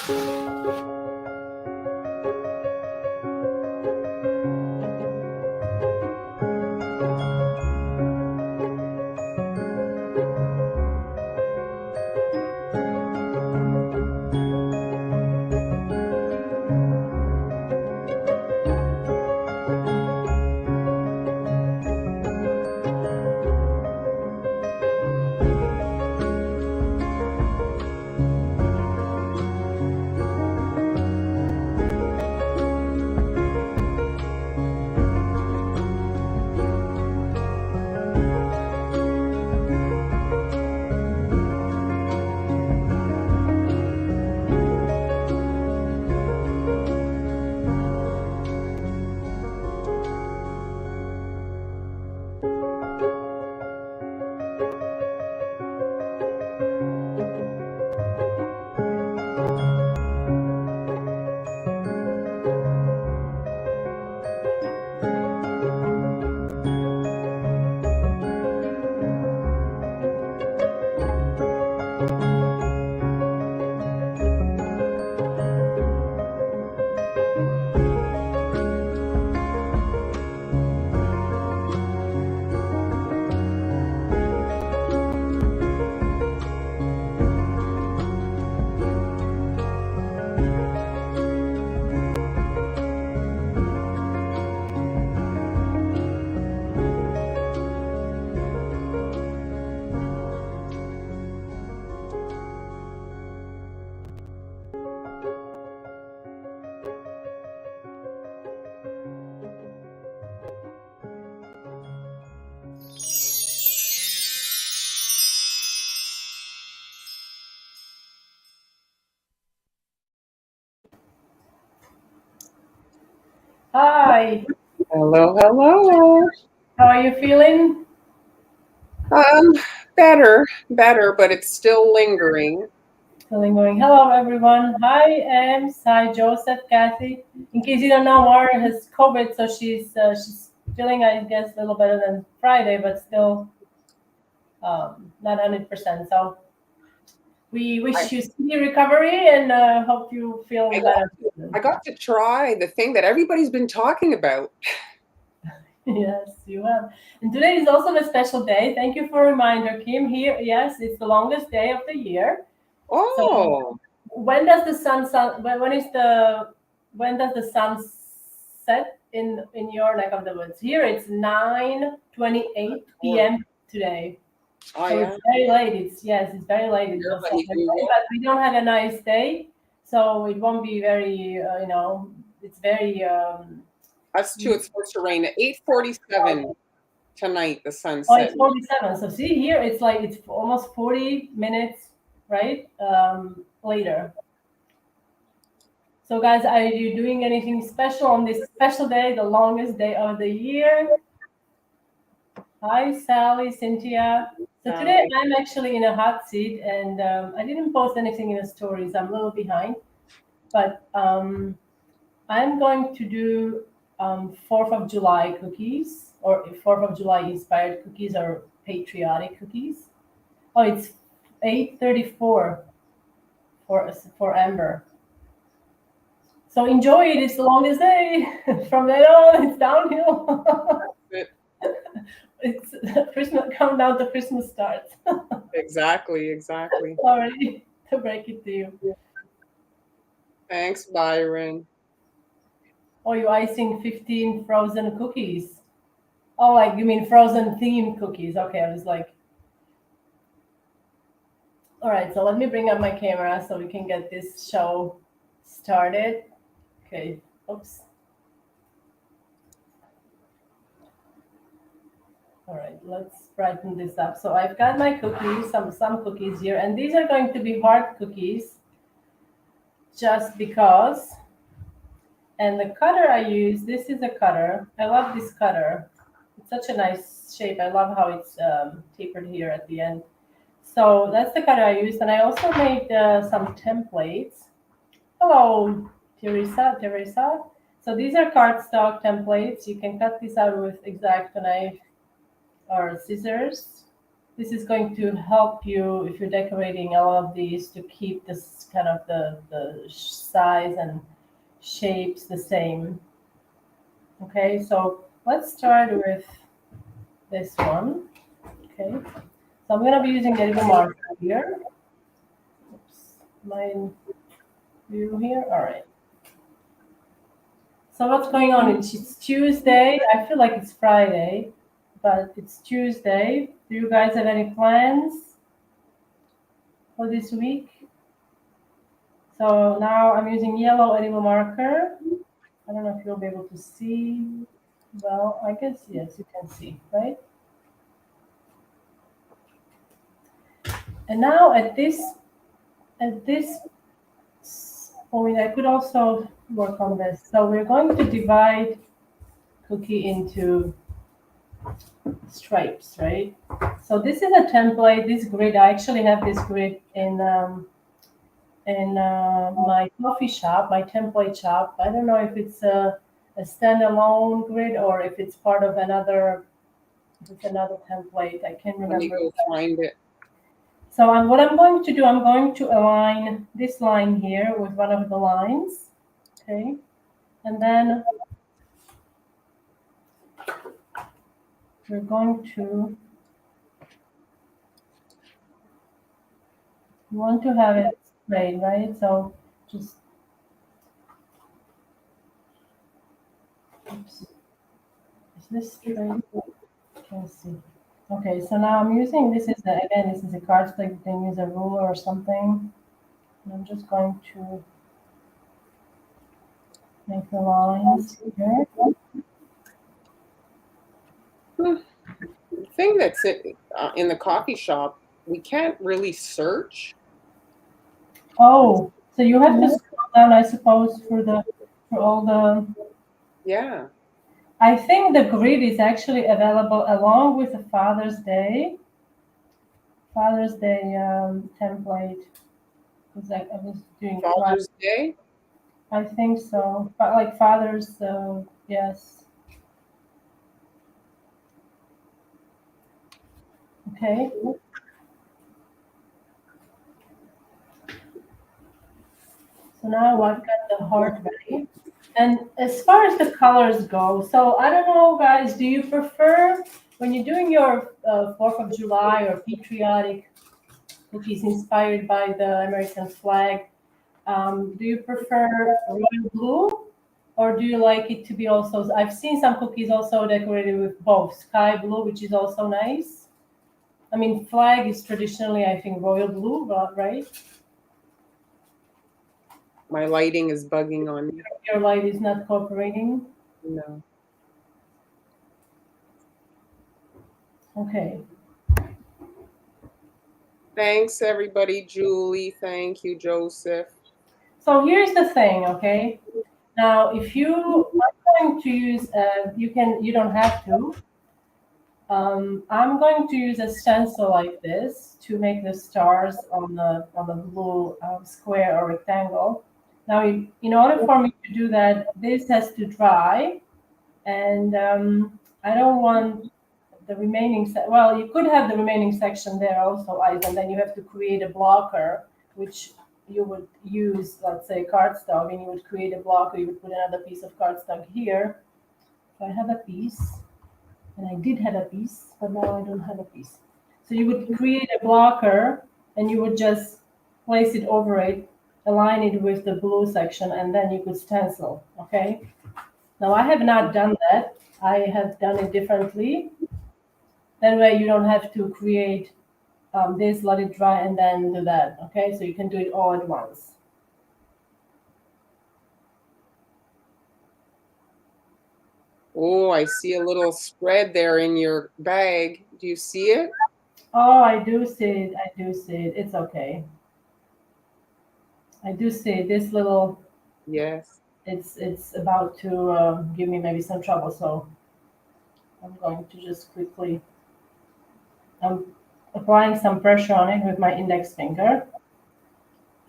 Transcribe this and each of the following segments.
Hi, Hello, hello. how are you feeling? Um, better, but it's still lingering. Feeling going. Hello, everyone. Hi, Ems. Hi, Joseph, Kathy. In case you don't know, Mara has COVID, so she's feeling, I guess, a little better than Friday, but still not 100%. So we I, wish you speedy recovery and hope you I feel got better. I got to try the thing that everybody's been talking about. Yes, you have. And today is also a special day. Thank you for a reminder, Kim. Here, yes, it's the longest day of the year. So Oh, when does the when does the sun set in your neck of the woods? Here it's 9:28 Lord. p.m. today. Oh So yeah. it's very late. It's very late. It Here, will let set me anyway, do but we don't have a nice day, so it won't be very it's very us too. It's supposed to rain at 8:47 tonight. The oh, it's sunset. 47. So see here, it's like it's almost 40 minutes, right? Later. So, guys, are you doing anything special on this special day, the longest day of the year? Hi, Sally, Cynthia. So today I'm actually in a hot seat, and I didn't post anything in the stories. I'm a little behind, but I'm going to do 4th of July cookies, or 4th of July inspired cookies, or patriotic cookies. Oh, it's 8:34 for Amber. So enjoy it. It's the longest day. From then on, it's downhill. It's Christmas countdown to Christmas starts. Exactly. Sorry to break it to you. Thanks, Byron. Oh, you icing 15 frozen cookies. Oh, like you mean frozen themed cookies? Okay, I was like, all right. So let me bring up my camera so we can get this show started. Okay. Oops. All right, let's brighten this up. So I've got my cookies, some cookies here, and these are going to be hard cookies, just because. And the cutter I use, this is a cutter. I love this cutter. It's such a nice shape. I love how it's tapered here at the end. So that's the cutter I used, and I also made some templates. Hello, Teresa. So these are cardstock templates. You can cut this out with X-Acto knife or scissors. this is going to help you if you're decorating all of these to keep this kind of the size and shapes the same. Okay, so let's start with this one. Okay, so I'm going to be using a little marker here. Oops, my view here. All right. So what's going on? It's Tuesday. I feel like it's Friday, but it's Tuesday. Do you guys have any plans for this week? So now I'm using yellow edible marker. I don't know if you'll be able to see. Well, I guess yes, you can see, right? And now at this point, I could also work on this. So we're going to divide cookie into stripes, right? So this is a template. This grid, I actually have this grid in my coffee shop, my template shop. I don't know if it's a standalone grid or if it's part of another template. I can't Let me remember. go find it. So what I'm going to do, I'm going to align this line here with one of the lines, okay? And then we're going to, you want to have it straight, right? So just, oops, is this straight? Let's see. Okay, so now I'm using, this is a cardstock. You can use a ruler or something. And I'm just going to make the lines here. The thing that's in the coffee shop, we can't really search. Oh, so you have to scroll down, I suppose, for all the. Yeah. I think the grid is actually available along with the Father's Day template. Because I was doing Father's Day. I think so. But like Father's, yes. Okay. So now I've got the heart ready. And as far as the colors go, so I don't know, guys, do you prefer when you're doing your 4th of July or patriotic cookies inspired by the American flag, do you prefer royal blue or do you like it to be also, I've seen some cookies also decorated with both sky blue, which is also nice. I mean, flag is traditionally, I think, royal blue, right? My lighting is bugging on me. Your light is not cooperating. No. Okay. Thanks, everybody. Julie, thank you, Joseph. So here's the thing, okay? Now, if you are going to use, you don't have to. I'm going to use a stencil like this to make the stars on the blue square or rectangle. Now, in order for me to do that, this has to dry, and I don't want the remaining. Well, you could have the remaining section there also, and then you have to create a blocker, which you would use, let's say, cardstock, and you would create a blocker. You would put another piece of cardstock here. So I have a piece. And I did have a piece, but now I don't have a piece. So you would create a blocker and you would just place it over it, align it with the blue section, and then you could stencil, okay? Now I have not done that. I have done it differently. That way you don't have to create this, let it dry, and then do that, okay? So you can do it all at once. Oh, I see a little spread there in your bag. Do you see it? Oh, I do see it. I do see it. It's okay. I do see this little. Yes. It's about to give me maybe some trouble, so I'm going to just quickly. I'm applying some pressure on it with my index finger.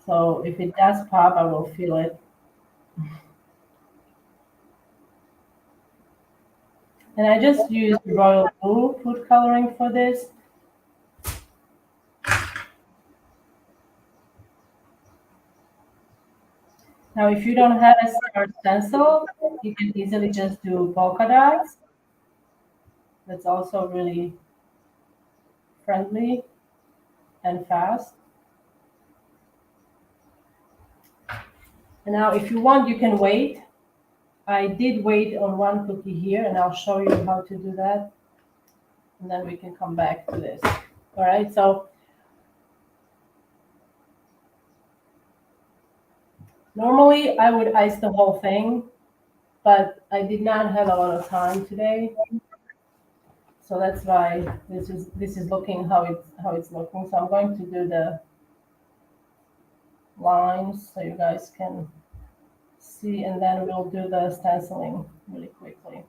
So if it does pop, I will feel it. And I just used royal blue food coloring for this. Now, if you don't have a star stencil, you can easily just do polka dots. That's also really friendly and fast. And now, if you want, you can wait. I did wait on one cookie here, and I'll show you how to do that. And then we can come back to this. All right, so normally I would ice the whole thing, but I did not have a lot of time today. So that's why this is looking how it's looking. So I'm going to do the lines so you guys can see, and then we'll do the stenciling really quickly.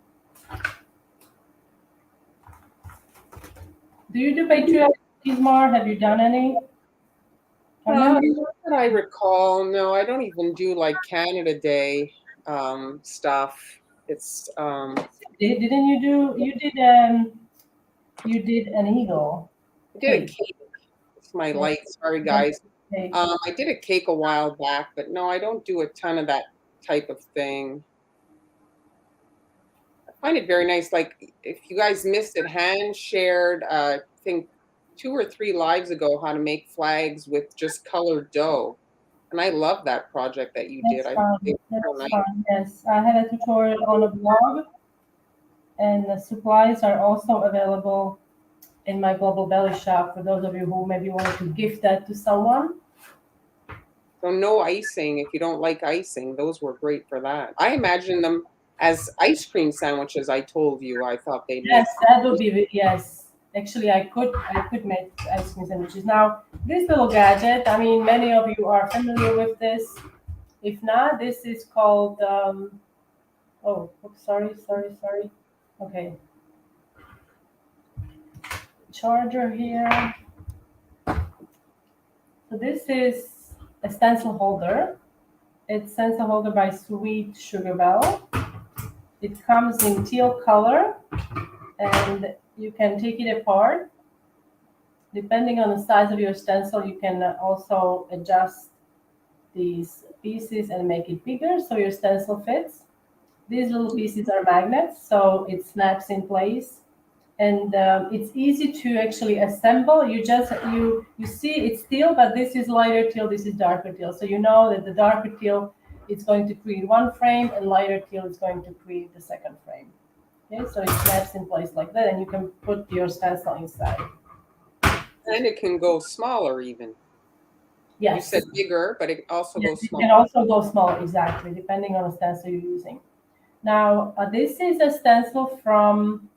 Do you do patriotic cookies more? Have you done any? Not that I recall. No, I don't even do like Canada Day stuff. It's Didn't you do? You did an eagle. I did a cake. It's my light. Sorry, guys. Cake. I did a cake a while back, but no, I don't do a ton of that type of thing. I find it very nice. Like if you guys missed it, Han shared, I think 2 or 3 lives ago, how to make flags with just colored dough, and I love that project that you did. That's I fun. think it's so That's nice. fun. Yes, I have a tutorial on a blog, and the supplies are also available in my Global Belly shop for those of you who maybe want to gift that to someone. So no icing if you don't like icing. Those were great for that. I imagine them as ice cream sandwiches. I told you I thought they'd Yes, make. that would be yes. Actually, I could make ice cream sandwiches. Now, this little gadget. I mean, many of you are familiar with this. If not, this is called. Oh, oops, sorry. Okay, charger here. So this is a stencil holder. It's stencil holder by Sweet Sugar Bell. It comes in teal color, and you can take it apart. Depending on the size of your stencil, you can also adjust these pieces and make it bigger so your stencil fits. These little pieces are magnets, so it snaps in place, and it's easy to actually assemble. You see it's teal, but this is lighter teal, this is darker teal. So you know that the darker teal is going to create one frame, and lighter teal is going to create the second frame. Okay, so it snaps in place like that, and you can put your stencil inside. And it can go smaller even. You Yes. said bigger, but it also Yes, goes it smaller. can also go smaller, exactly, depending on the stencil you're using. Now, this is a stencil from,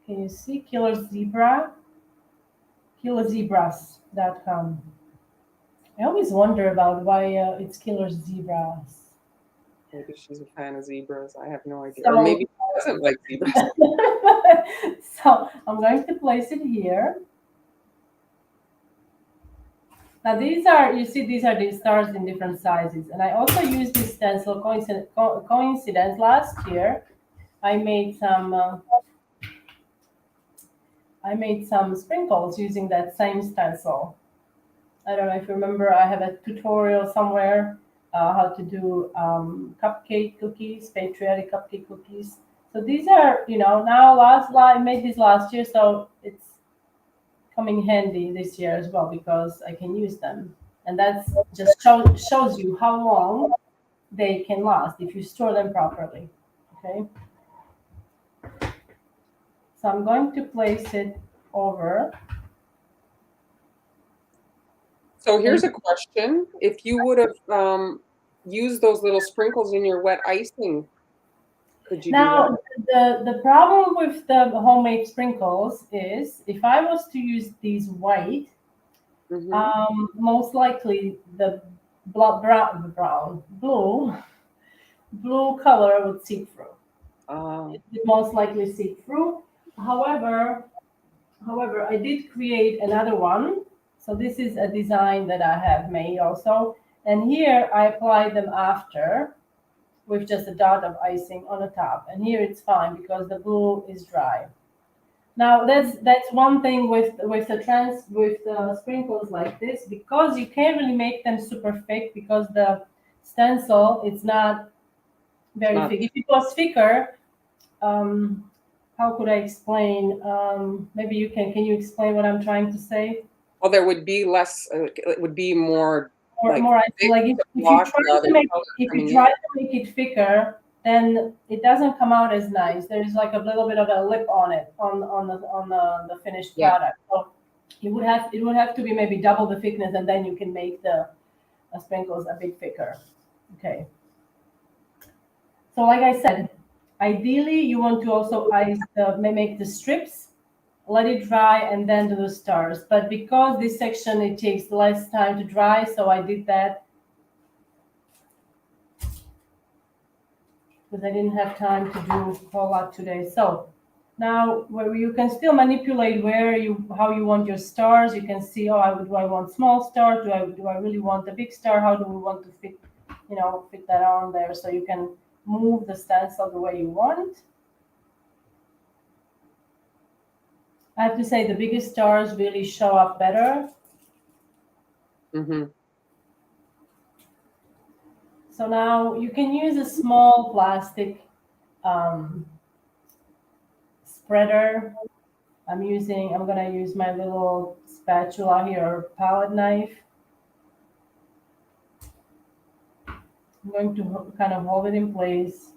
can you see, KillerZebras.com. I always wonder about why it's Killer Zebras. Maybe she's a fan of zebras. I have no idea. So, Or maybe she doesn't like zebras. so I'm going to place it here. Now these are, you see, these are the stars in different sizes. And I also used this stencil, coincidence, last year. I made some sprinkles using that same stencil. I don't know if you remember, I have a tutorial somewhere how to do cupcake cookies, patriotic cupcake cookies. So these are, now I made this last year, so it's coming handy this year as well because I can use them. And that's just shows you how long they can last if you store them properly. Okay. So I'm going to place it over. So here's a question. If you would have used those little sprinkles in your wet icing, could you do Now, that? the problem with the homemade sprinkles is if I was to use these white, most likely the blue color would seep through. It would most likely seep through. However, I did create another one. So this is a design that I have made also. And here I applied them after with just a dot of icing on the top. And here it's fine because the blue is dry. Now that's one thing with the sprinkles like this, because you can't really make them super thick because the stencil it's not It's very not. thick. If it was thicker, how could I explain? Maybe can you explain what I'm trying to say? Well, there would be less. It would be more Or like more icing. thick Like to if you block try the to other make color if you coming in. try to make it thicker, then it doesn't come out as nice. There's like a little bit of a lip on it on the finished Yeah. product. So it would have to be maybe double the thickness, and then you can make the sprinkles a bit thicker. Okay. So like I said, ideally you want to also make the strips, let it dry, and then do the stars. But because this section it takes less time to dry, so I did that because I didn't have time to do a whole lot today. So now where you can still manipulate how you want your stars. You can see, do I want small star? Do I really want a big star? How do we want to fit that on there? So you can move the stencil the way you want. I have to say the biggest stars really show up better. Mm-hmm. So now you can use a small plastic um, spreader. I'm gonna use my little spatula here, or palette knife. I'm going to kind of hold it in place,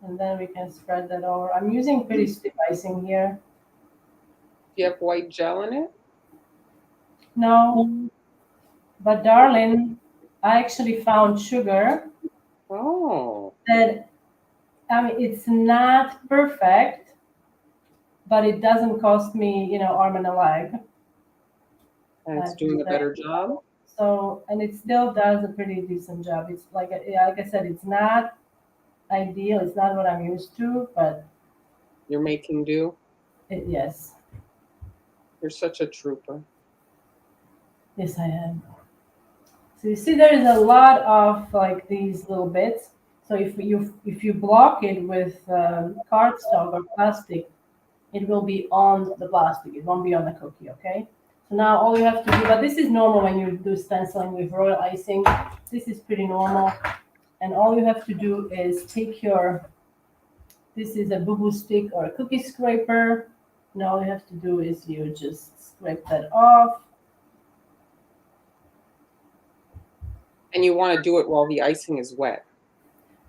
and then we can spread that over. I'm using pretty stiff icing here. Do you have white gel in it? No, but darling, I actually found sugar Oh, that, I mean, it's not perfect, but it doesn't cost me, arm and a leg. and I it's have to doing a say. better job. So, and it still does a pretty decent job. It's like I said, it's not ideal. It's not what I'm used to, but You're making do. yes, You're such a trooper. yes, I am. So you see, there is a lot of like these little bits. So if you block it with cardstock or plastic, it will be on the plastic. It won't be on the cookie. Okay. So now all you have to do, but this is normal when you do stenciling with royal icing. This is pretty normal, and all you have to do is take your. This is a boo-boo stick or a cookie scraper. And all you have to do is you just scrape that off. And you want to do it while the icing is wet.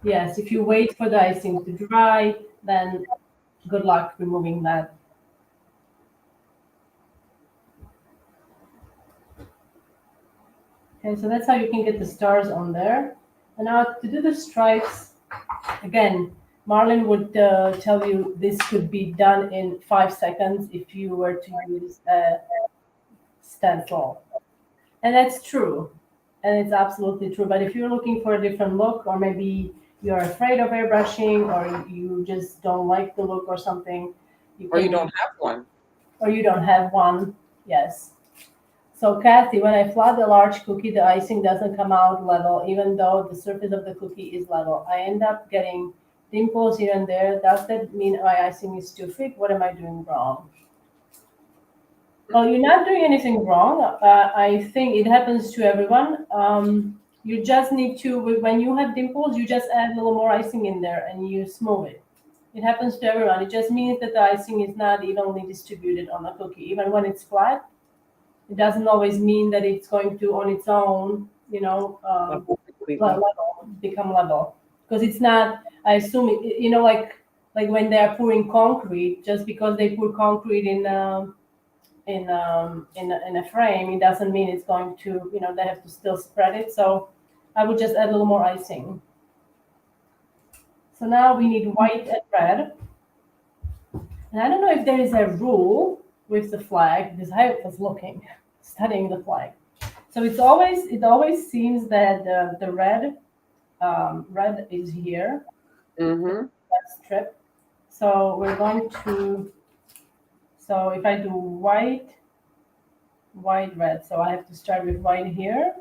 Yes, if you wait for the icing to dry, then good luck removing that. Okay, so that's how you can get the stars on there. And now to do the stripes, again, Marlon would tell you this could be done in 5 seconds if you were to use a stencil. And that's true. And it's absolutely true. But if you're looking for a different look, or maybe you're afraid of airbrushing, or you just don't like the look or something, you Or you can don't use, have one. or you don't have one. Yes. So Kathy, when I flat the large cookie, the icing doesn't come out level, even though the surface of the cookie is level. I end up getting dimples here and there. Does that mean my icing is too thick? What am I doing wrong? Well, you're not doing anything wrong. I think it happens to everyone. You just need to, when you have dimples, you just add a little more icing in there and you smooth it. It happens to everyone. It just means that the icing is not evenly distributed on the cookie. Even when it's flat, it doesn't always mean that it's going to, on its own, Completely. level, become level. Because it's not, I assume, like when they are pouring concrete, just because they pour concrete in a frame, it doesn't mean it's going to, they have to still spread it. So I would just add a little more icing. So now we need white and red. And I don't know if there is a rule with the flag, because I was looking, studying the flag. So it always seems that the red is here, Mm-hmm. that strip. So we're going to, so if I do white, white, red, so I have to start with white here.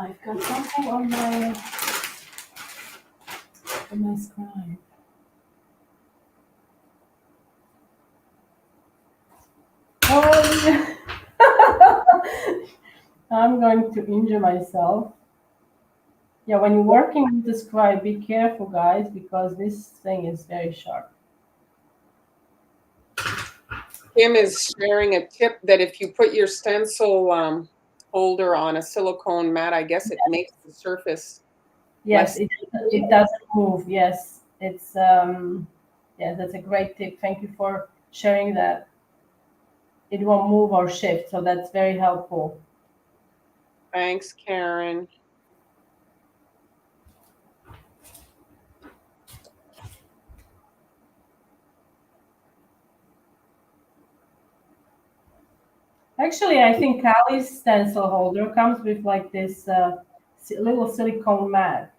I've got something on my scribe. Oh, yeah. I'm going to injure myself. Yeah, when you're working with the scribe, be careful, guys, because this thing is very sharp. Kim is sharing a tip that if you put your stencil holder on a silicone mat, I guess it makes the surface Yes, less it sticky. doesn't move. Yes, it's yeah, that's a great tip. Thank you for sharing that. It won't move or shift, so that's very helpful. Thanks, Karen. Actually, I think Kali's stencil holder comes with like this little silicone mat.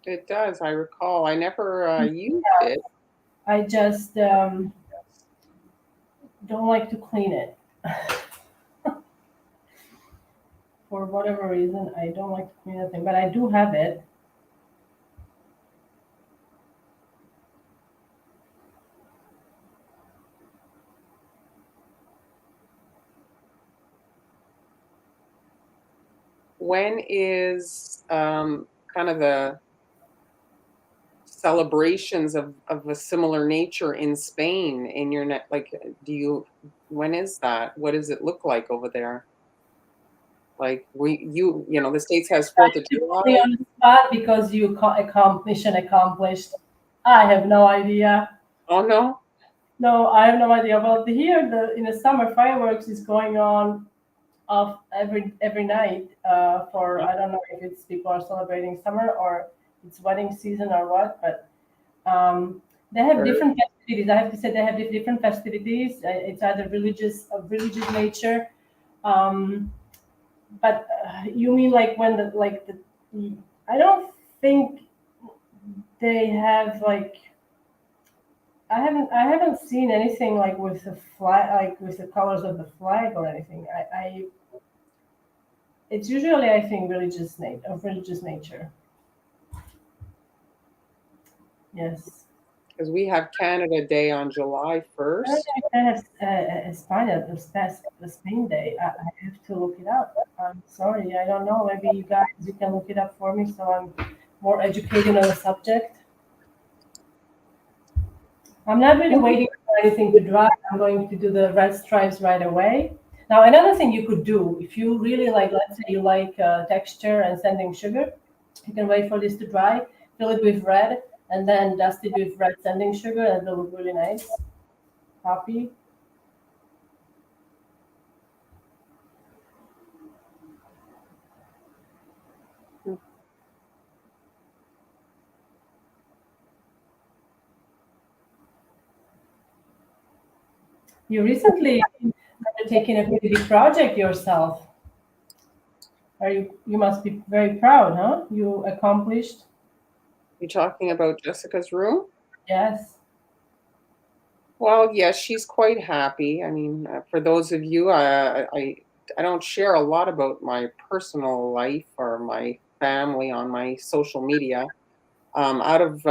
It does, I recall. I never used it. I just don't like to clean it. For whatever reason, I don't like to clean that thing, but I do have it. When is kind of the celebrations of a similar nature in Spain in your net? Like, do you, when is that? What does it look like over there? Like you know, the States has 4th of You put me July. on the spot because you mission accomplished. I have no idea. Oh no? No, I have no idea. Well, here in the summer, fireworks is going on off every night. For I don't know if it's people are celebrating summer or it's wedding season or what, but they have Sure. different festivities. I have to say they have different festivities. It's either of religious nature. Um, but you mean like when the I don't think they have like I haven't seen anything like with the flag like with the colors of the flag or anything. I it's usually I think religious nature. Yes. Because we have Canada Day on July I don't 1st. know if I have España, the Spain Day. I have to look it up. I'm sorry, I don't know. Maybe you can look it up for me so I'm more educated on the subject. I'm not really waiting for anything to dry. I'm going to do the red stripes right away. Now, another thing you could do, if you really like, let's say you like texture and sanding sugar, you can wait for this to dry, fill it with red, and then dust it with red sanding sugar, and it'll look really nice. Copy. You recently undertaken a pretty big project yourself. You must be very proud, huh? You accomplished. You talking about Jessica's room? Yes. Well, yes, she's quite happy. I mean, for those of you, I don't share a lot about my personal life or my family on my social media. Out of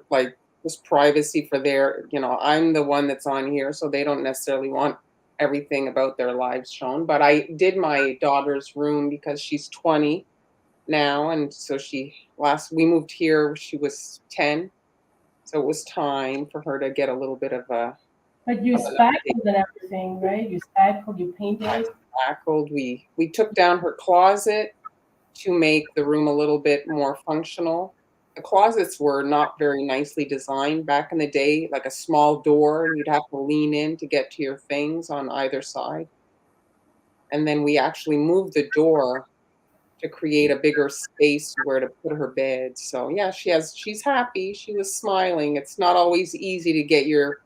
like just privacy for their, you know, I'm the one that's on here, so they don't necessarily want everything about their lives shown. But I did my daughter's room because she's 20 now, and so we moved here, she was 10, so it was time for her to get a little bit But you of an update. spackled and everything, right? You spackled, you I painted. tackled. We took down her closet to make the room a little bit more functional. The closets were not very nicely designed back in the day, like a small door, and you'd have to lean in to get to your things on either side. And then we actually moved the door to create a bigger space where to put her bed. So yeah, she's happy. She was smiling. It's not always easy to get your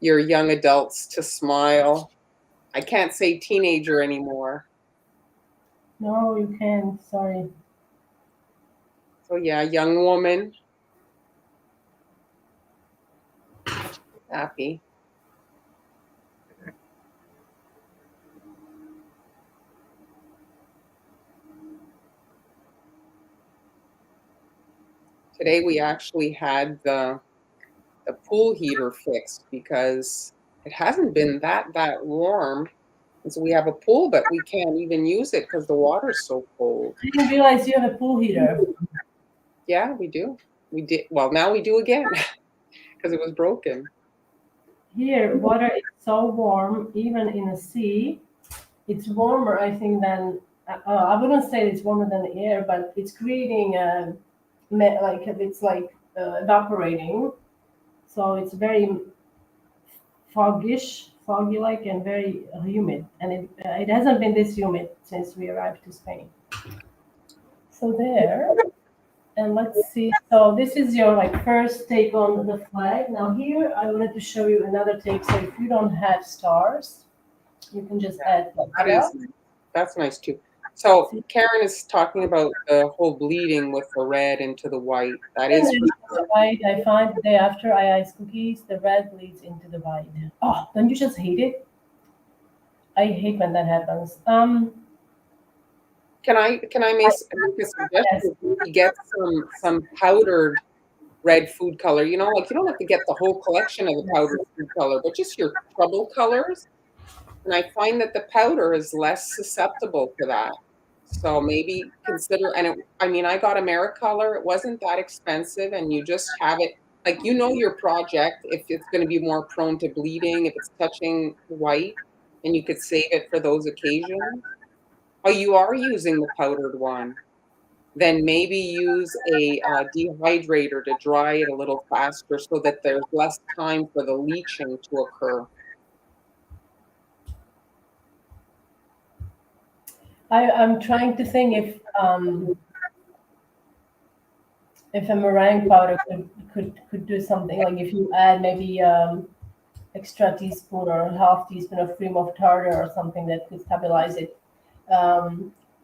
young adults to smile. I can't say teenager anymore. No, you can't. Sorry. So yeah, young woman, happy. Today we actually had the pool heater fixed because it hasn't been that warm. And so we have a pool, but we can't even use it because the water's so cold. I didn't realize you have a pool heater. Yeah, we do. We did. Well, now we do again because it was broken. Here, water is so warm, even in the sea. It's warmer, I think, than I wouldn't say it's warmer than the air, but it's creating like it's like evaporating. So it's very foggy like, and very humid. And it hasn't been this humid since we arrived to Spain. So there. And let's see. So this is your like first take on the flag. Now here I wanted to show you another take. So if you don't have stars, you can just add like That is nice. That's nice too. So Karen is talking about the whole bleeding with the red into the white. That is the white. I find the day after I ice cookies, the red bleeds into the white. Oh, don't you just hate it? I hate when that happens. Can I make a suggestion? Yes. You get some powdered red food color. You know, like you don't have to get the whole collection of the powdered food color, but just your trouble colors. And I find that the powder is less susceptible to that. So maybe consider, and I mean, I got AmeriColor. It wasn't that expensive, and you just have it, like, you know, your project, if it's going to be more prone to bleeding, if it's touching white, and you could save it for those occasions. Oh, you are using the powdered one. Then maybe use a dehydrator to dry it a little faster so that there's less time for the leaching to occur. I'm trying to think if a meringue powder could do something, like if you add maybe extra teaspoon or half teaspoon of cream of tartar or something that could stabilize it.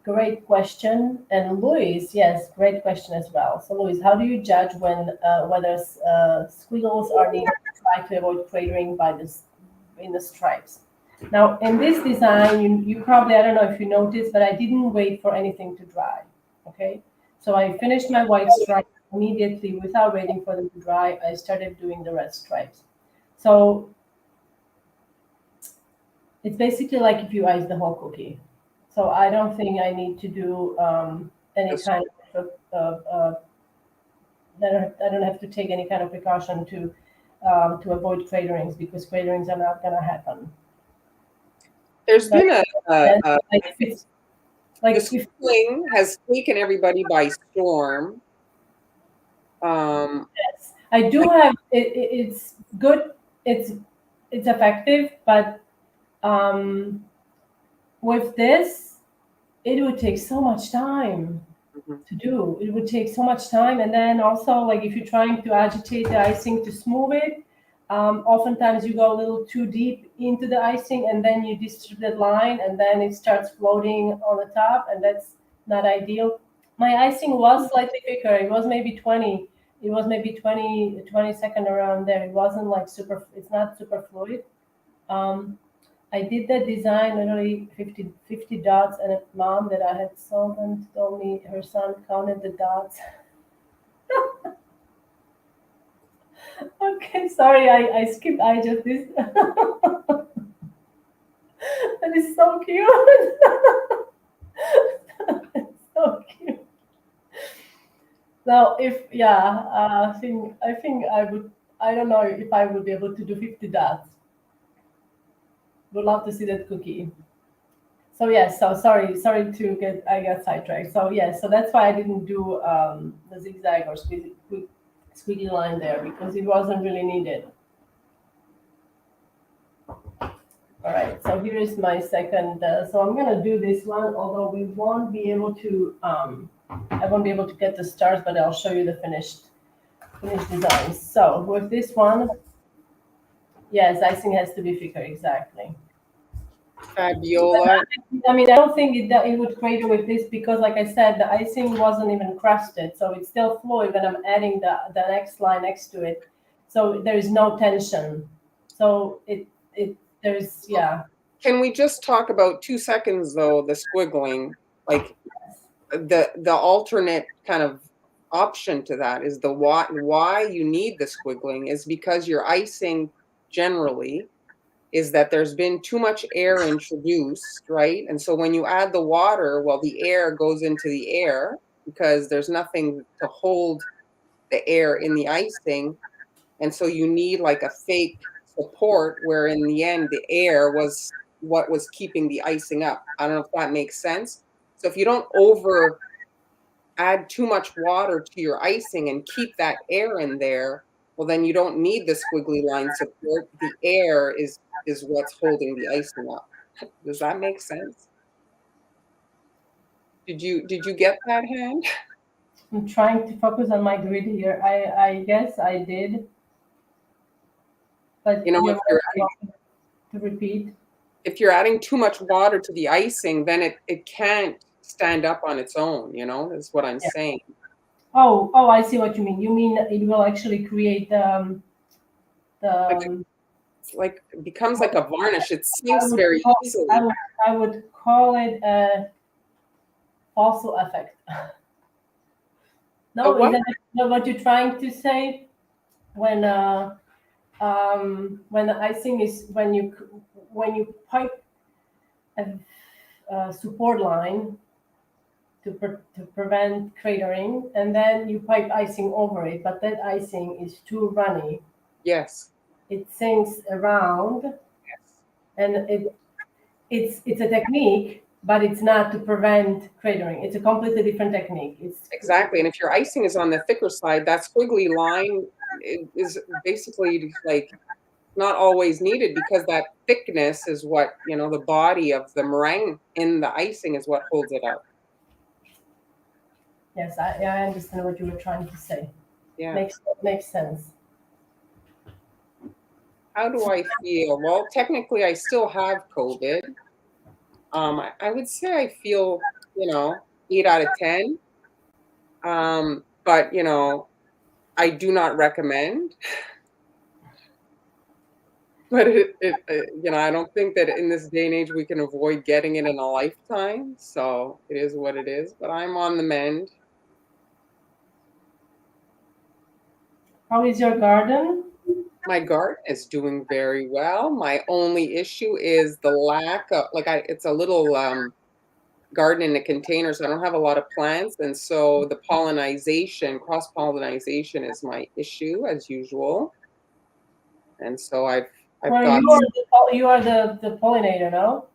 Great question. And Louise, yes, great question as well. So Louise, how do you judge when whether squiggles are needed to try to avoid cratering by this in the stripes? Now in this design, you probably, I don't know if you noticed, but I didn't wait for anything to dry. Okay, so I finished my white stripes immediately without waiting for them to dry. I started doing the red stripes. So it's basically like if you ice the whole cookie. So I don't think I need to do any kind of I don't have to take any kind of precaution to avoid craterings, because craterings are not going to happen. There's been like the schooling has taken everybody by storm. Yes, I do have it's good. It's effective, but with this, it would take so much time to do. It would take so much time, and then also like if you're trying to agitate the icing to smooth it, oftentimes you go a little too deep into the icing, and then you disturb the line, and then it starts floating on the top, and that's not ideal. My icing was slightly thicker. It was maybe 20. It was maybe 20 second around there. It wasn't like super. It's not super fluid. I did that design literally 50 dots, and a mom that I had sold them told me her son counted the dots. Okay, sorry, I skipped. I just this. That is so cute. It's so cute. Now, if yeah, I think I would. I don't know if I would be able to do 50 dots. Would love to see that cookie. So yes, so sorry to get I got sidetracked. So yes, so that's why I didn't do the zigzag or squiggly line there, because it wasn't really needed. All right, so here is my second. So I'm gonna do this one, although we won't be able to. I won't be able to get the stars, but I'll show you the finished designs. So with this one, yes, icing has to be thicker, exactly. Fabiola. I mean, I don't think it would crater with this, because, like I said, the icing wasn't even crusted, so it's still fluid when I'm adding the next line next to it. So there is no tension. So there's yeah. Can we just talk about 2 seconds though, the squiggling, like the alternate kind of option to that is the why you need the squiggling is because your icing generally is that there's been too much air introduced, right? And so when you add the water, well, the air goes into the air because there's nothing to hold the air in the icing. And so you need like a fake support where in the end the air was what was keeping the icing up. I don't know if that makes sense. So if you don't over add too much water to your icing and keep that air in there, well, then you don't need the squiggly line support. The air is what's holding the icing up. Does that make sense? Did you get that, hand? I'm trying to focus on my grid here. I guess I did, but You know, you're welcome to repeat. if you're adding too much water to the icing, then it can't stand up on its own, is what I'm Yeah. saying. Oh, I see what you mean. You mean it will actually create Like the like it becomes like a varnish. It I sinks would very call, easily. I would call it a fossil effect. A No, is what? that what you're trying to say? When when the icing is when you pipe a support line to prevent cratering, and then you pipe icing over it, but that icing is too runny. Yes. It sinks around, Yes. and it's a technique, but it's not to prevent cratering. It's a completely different technique. It's Exactly. And if your icing is on the thicker side, that squiggly line is basically like not always needed because that thickness is what, the body of the meringue in the icing is what holds it up. yes, I understand what you were trying to say. Yeah. Makes sense. How do I feel? Well, technically, I still have COVID. I would say I feel, 8 out of 10. But, I do not recommend. But I don't think that in this day and age we can avoid getting it in a lifetime. So it is what it is. But I'm on the mend. How is your garden? My garden is doing very well. My only issue is the lack of it's a little garden in a container, so I don't have a lot of plants, and so the cross pollination is my issue as usual. And so I've Well, got you are the pollinator, no?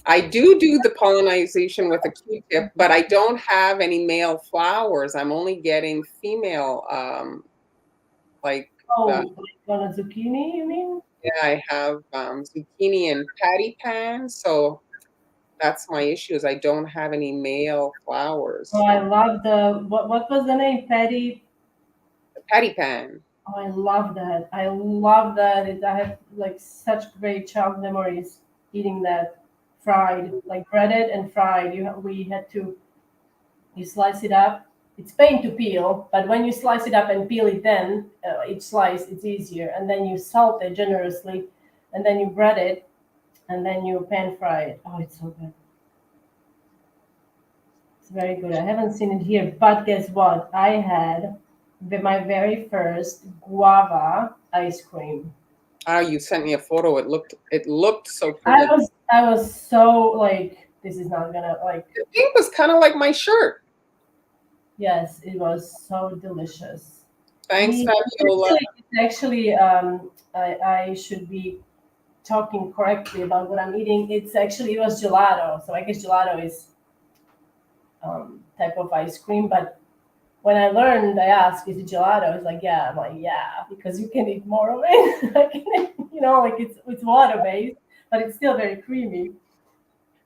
I do the pollination with a Q-tip, but I don't have any male flowers. I'm only getting female, like the Oh, like on a zucchini, you mean? yeah, I have zucchini and patty pan, so that's my issue is I don't have any male flowers. Oh, I So love the what was the name? Patty. the patty pan. Oh, I love that. I love that. I have like such great child memories eating that fried, like breaded and fried. We had to you slice it up. It's pain to peel, but when you slice it up and peel it, then each slice it's easier. And then you salt it generously, and then you bread it, and then you pan fry it. Oh, it's so good. It's very good. I haven't seen it here, but guess what? I had my very first guava ice cream. Ah, you sent me a photo. It looked so I pretty. was I was so like this is not gonna like The pink was kind of like my shirt. yes, it was so delicious. Thanks, We Fabiola. actually I should be talking correctly about what I'm eating. It was gelato, so I guess gelato is type of ice cream. But when I learned, I asked, "Is it gelato?" It's like, "Yeah." I'm like, "Yeah," because you can eat more of it. Like it's water based, but it's still very creamy.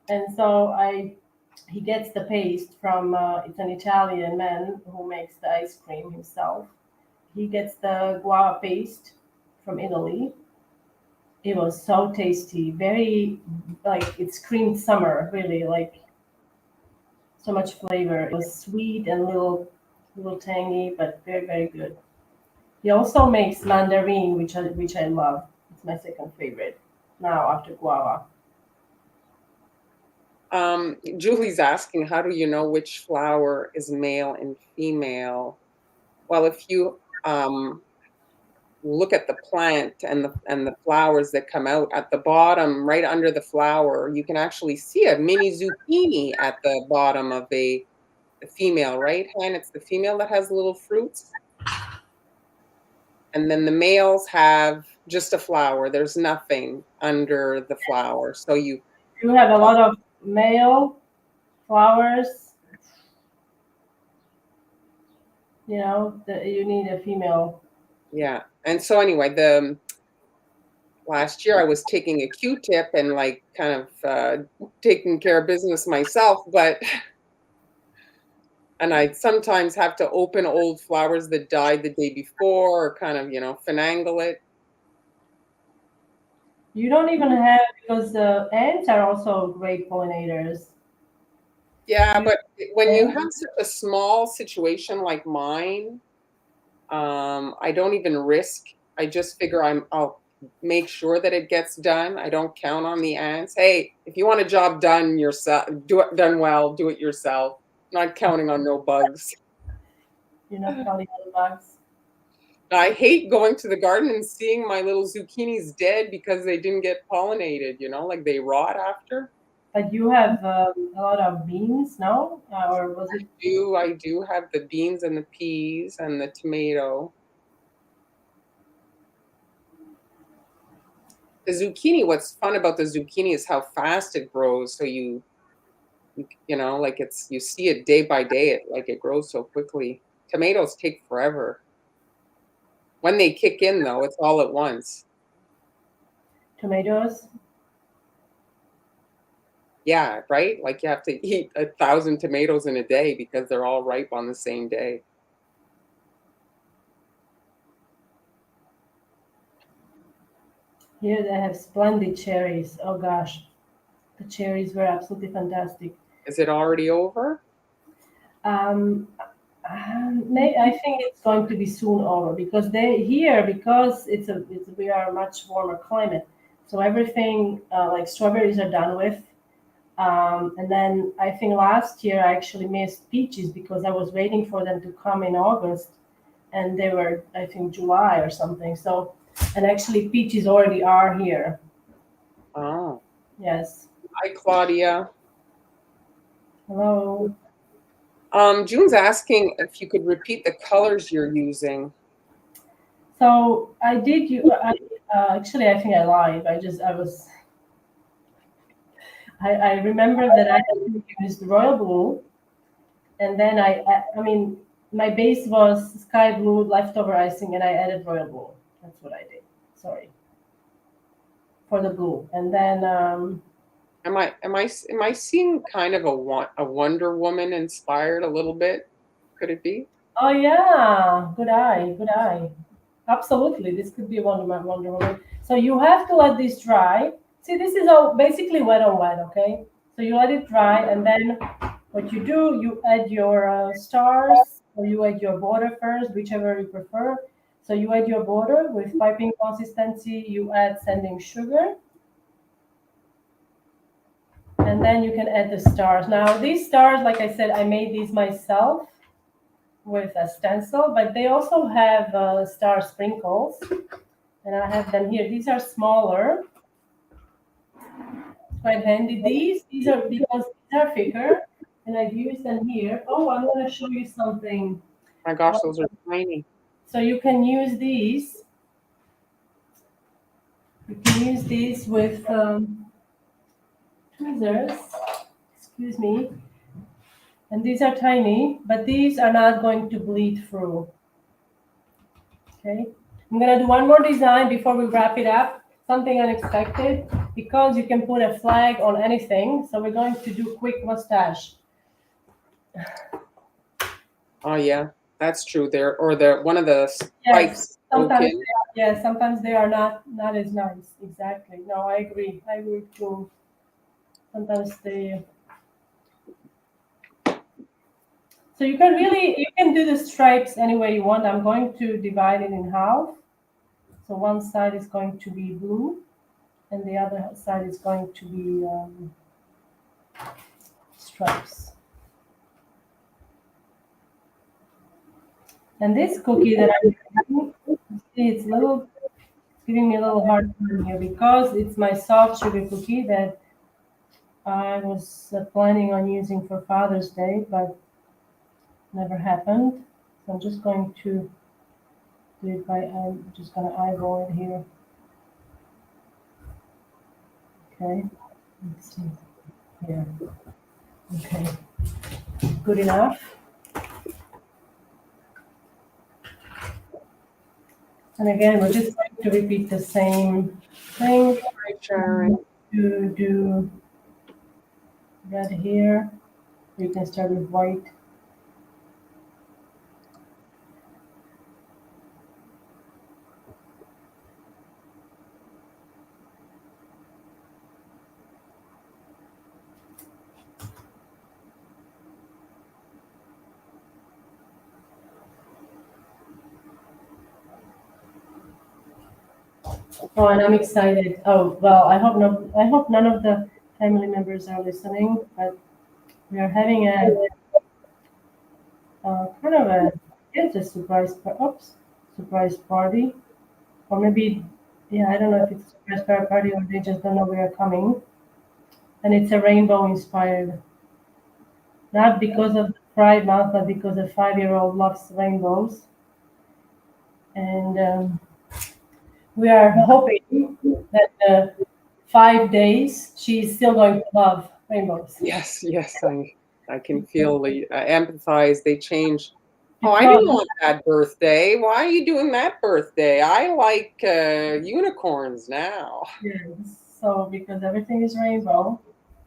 And so he gets the paste from it's an Italian man who makes the ice cream himself. He gets the guava paste from Italy. It was so tasty, very like it's creamed summer, really like so much flavor. It was sweet and little tangy, but very very good. He also makes mandarin, which I love. It's my second favorite now after guava. Julie's asking, how do you know which flower is male and female? Well, if you look at the plant and the flowers that come out at the bottom, right under the flower, you can actually see a mini zucchini at the bottom of the female, right, Han? It's the female that has little fruits, and then the males have just a flower. There's nothing under the flower. So You have a lot of male flowers. You know that you need a female. yeah. And so anyway, the last year I was taking a Q-tip and like kind of taking care of business myself, but and I sometimes have to open old flowers that died the day before or kind of, finagle it. You don't even have because the ants are also great pollinators. Yeah, You but when you ants? have such a small situation like mine, I don't even risk. I just figure I'll make sure that it gets done. I don't count on the ants. Hey, if you want a job done yourself, do it done well, do it yourself. Not counting on no bugs. You're not counting on the bugs. I hate going to the garden and seeing my little zucchinis dead because they didn't get pollinated, like they rot after. But you have a lot of beans, no? Or was it? I do have the beans and the peas and the tomato. The zucchini, what's fun about the zucchini is how fast it grows. So like you see it day by day, it grows so quickly. Tomatoes take forever. When they kick in though, it's all at once. Tomatoes? Yeah, right? Like you have to eat 1,000 tomatoes in a day because they're all ripe on the same day. Here they have splendid cherries. Oh gosh, the cherries were absolutely fantastic. Is it already over? Um, I think it's going to be soon over because they here because we are a much warmer climate, so everything like strawberries are done with. And then I think last year I actually missed peaches because I was waiting for them to come in August, and they were I think July or something. So, and actually peaches already are here. Oh. Yes. Hi, Claudia. Hello. June's asking if you could repeat the colors you're using. So I did you. Actually, I think I lied. I remember that I used royal blue, and then I mean, my base was sky blue leftover icing, and I added royal blue. That's what I did. Sorry for the blue, and then Am I seeing kind of a Wonder Woman inspired a little bit? Could it be? oh yeah, good eye, good eye. Absolutely, this could be Wonder Woman. So you have to let this dry. See, this is all basically wet on wet, okay? So you let it dry, and then what you do, you add your stars, or you add your border first, whichever you prefer. So you add your border with piping consistency. You add sanding sugar, and then you can add the stars. Now these stars, like I said, I made these myself with a stencil, but they also have star sprinkles, and I have them here. These are smaller, quite handy. These are because these are thicker, and I've used them here. Oh, I'm going to show you something. My gosh, those are tiny. So you can use these. You can use these with tweezers. Excuse me. And these are tiny, but these are not going to bleed through. Okay. I'm gonna do one more design before we wrap it up. Something unexpected because you can put a flag on anything. So we're going to do quick mustache. Oh yeah, that's true. They're one of the Yes. spikes Sometimes, broken. yeah, sometimes they are not as nice. Exactly. No, I agree. I agree too. Sometimes they. So you can do the stripes any way you want. I'm going to divide it in half. So one side is going to be blue, and the other side is going to be stripes. And this cookie that I'm making, see, it's giving me a little hard time here because it's my soft sugar cookie that I was planning on using for Father's Day, but never happened. So I'm just going to do it by, I'm just going to eyeball it here. Okay, let's see here. Okay, good enough. And again, we're just going to repeat the same thing. Hi, Sharon. To do red here. You can start with white. Oh, and I'm excited. Oh, well, I hope none of the family members are listening, but we are having a kind of a, it's a surprise party, or maybe, yeah, I don't know if it's a surprise party or they just don't know we are coming. And it's a rainbow inspired, not because of the Pride Month, but because a 5-year-old loves rainbows. And we are hoping that 5 days she's still going to love rainbows. Yes, yes, I can feel I empathize. They change. Oh, I didn't Because want that birthday. Why are you doing that birthday? I like unicorns now. yes, so because everything is rainbow,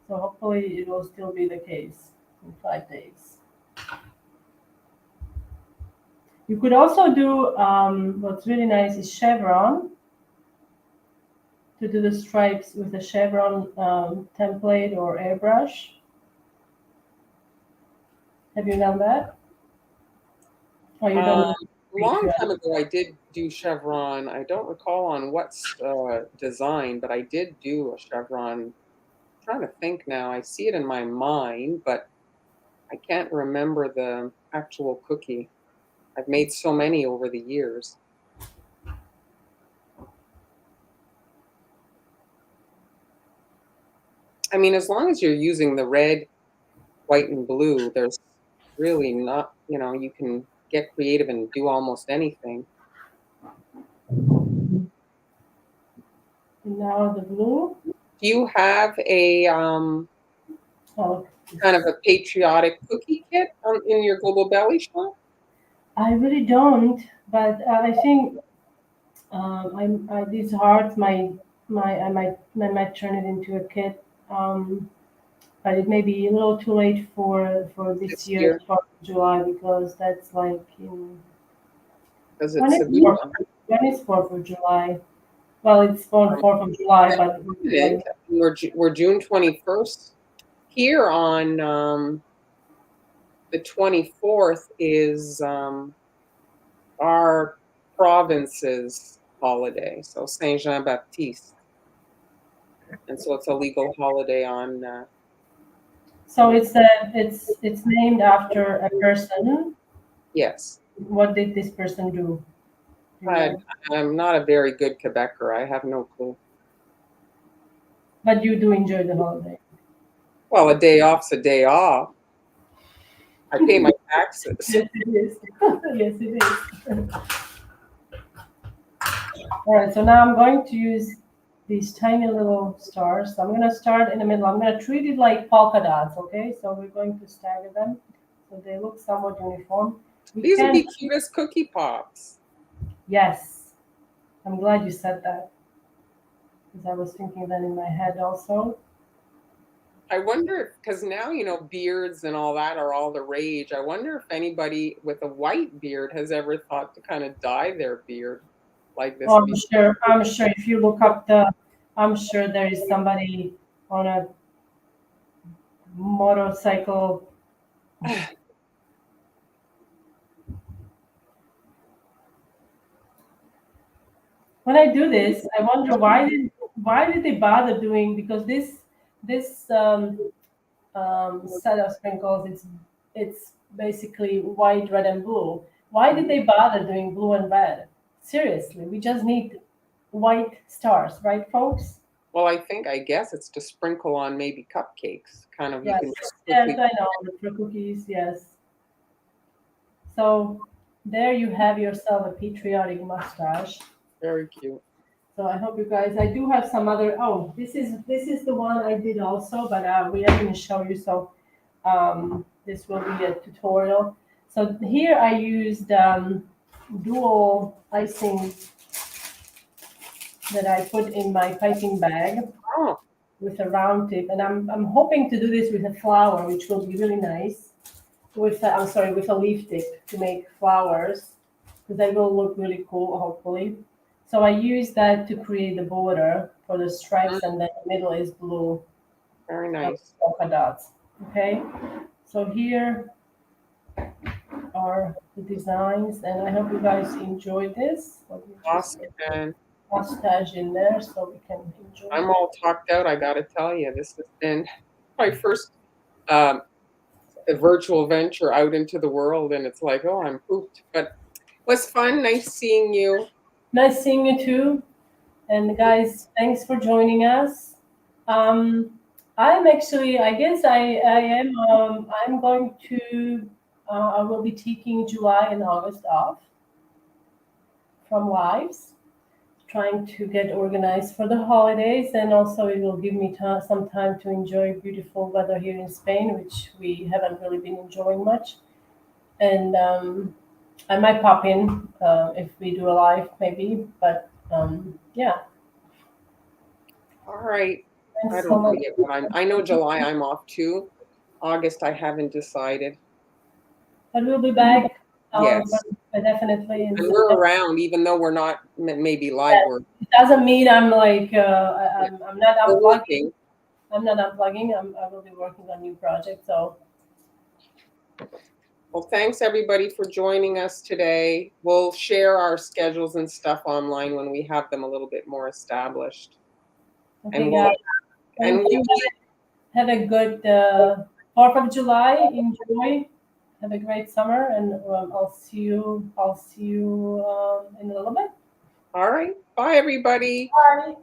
so hopefully it will still be the case in 5 days. You could also do what's really nice is chevron to do the stripes with a chevron template or airbrush. Have you done that? Oh, you A don't. long time ago, I did do chevron. I don't recall on what design, but I did do a chevron. I'm trying to think now. I see it in my mind, but I can't remember the actual cookie. I've made so many over the years. I mean, as long as you're using the red, white, and blue, there's really not, you can get creative and do almost anything. Now the blue. Do you have a Oh, kind of a patriotic cookie kit in your Global Belly shop? I really don't, but I think these hearts I might turn it into a kit. But it may be a little too late for this This year's year, 4th of July because that's like in because when it's is a good one. when is 4th of July? Well, it's on 4th of July, but like, We're June 21st. Here on the 24th is our province's holiday, so Saint Jean Baptiste, and so it's a legal holiday on. so it's named after a person. Yes, What did this person do? Do you I, know? I'm not a very good Quebecer. I have no clue. But you do enjoy the holiday. Well, a day off's a day off. I pay my taxes. Yes, it is. Yes, it is. All right, so now I'm going to use these tiny little stars. So I'm going to start in the middle. I'm going to treat it like polka dots, okay? So we're going to stagger them so they look somewhat uniform. We These would can, be cute as cookie pops. yes, I'm glad you said that because I was thinking that in my head also. I wonder if, because now, beards and all that are all the rage. I wonder if anybody with a white beard has ever thought to kind of dye their beard like this Oh, before. I'm sure if you look up I'm sure there is somebody on a motorcycle. When I do this, I wonder why did they bother doing because this set of sprinkles it's basically white, red, and blue. Why did they bother doing blue and red? Seriously, we just need white stars, right, folks? Well, I guess it's to sprinkle on maybe cupcakes. Kind of, you Yes, can just yes, quickly. I know, for cookies, yes. So there you have yourself a patriotic mustache. Very cute. So I hope you guys. I do have some other. Oh, this is the one I did also, but we are going to show you. So this will be a tutorial. So here I used dual icing that I put in my piping bag Oh, with a round tip, and I'm hoping to do this with a flower, which will be really nice. With I'm sorry, with a leaf tip to make flowers, because they will look really cool, hopefully. So I use that to create the border for the stripes, and then the middle is blue very nice. polka dots. Okay, so here are the designs, and I hope you guys enjoy this. Let me just get the Awesome. mustache in there so we can enjoy I'm it. all talked out. I got to tell you, this has been my first um, virtual venture out into the world, and it's like, oh, I'm pooped. But it was fun. Nice seeing you. Nice seeing you too. And guys, thanks for joining us. Um, I'm actually, I guess I am, I'm going to, I will be taking July and August off from lives, trying to get organized for the holidays. And also, it will give me some time to enjoy beautiful weather here in Spain, which we haven't really been enjoying much. And I might pop in if we do a live, maybe. But yeah, All right. I thanks so don't know much. yet, but I know July I'm off too. August I haven't decided. But we'll be back, Yes. but definitely in And we're September. around, even though we're not maybe live. Yes. It doesn't mean I'm like Yeah, I'm not we're unplugging. working. I'm not unplugging. I will be working on new projects. So Well, thanks everybody for joining us today. We'll share our schedules and stuff online when we have them a little bit more established. okay, And guys, and thank we'll you. keep, Have a good 4th of July. Enjoy. Have a great summer, and I'll see you. I'll see you in a little bit. all right. Bye everybody. Bye.